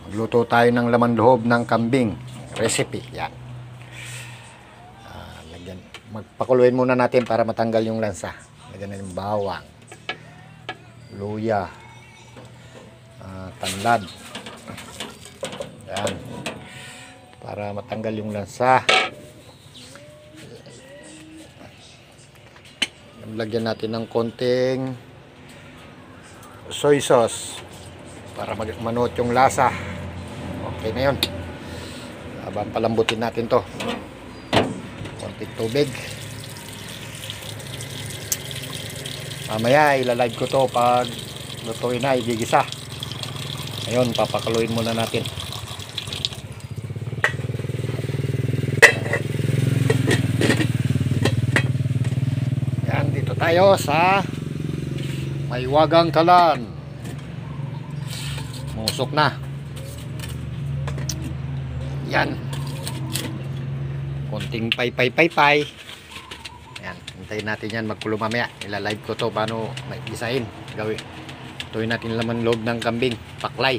Magluto tayo ng laman loob ng kambing recipe. Yan. Magpakuluin muna natin para matanggal yung lansa. Lagyan natin bawang, luya, tanlad. Yan. Para matanggal yung lansa. Lagyan natin ng konting soy sauce para manuot yung lasa. Okay na yun. Habang palambutin natin to, konting tubig. Mamaya ilalive ko to pag lutuin na, igigisa. Ngayon papakuluin muna natin. Yan, dito tayo sa Maywagang Kalan. Musok na. Yan. Konting pay. Yan, hintayin natin yan magkulo mamaya. Ilalive ko to paano may gisain. Gawin. Tuwin natin laman loob ng kambing, paklay.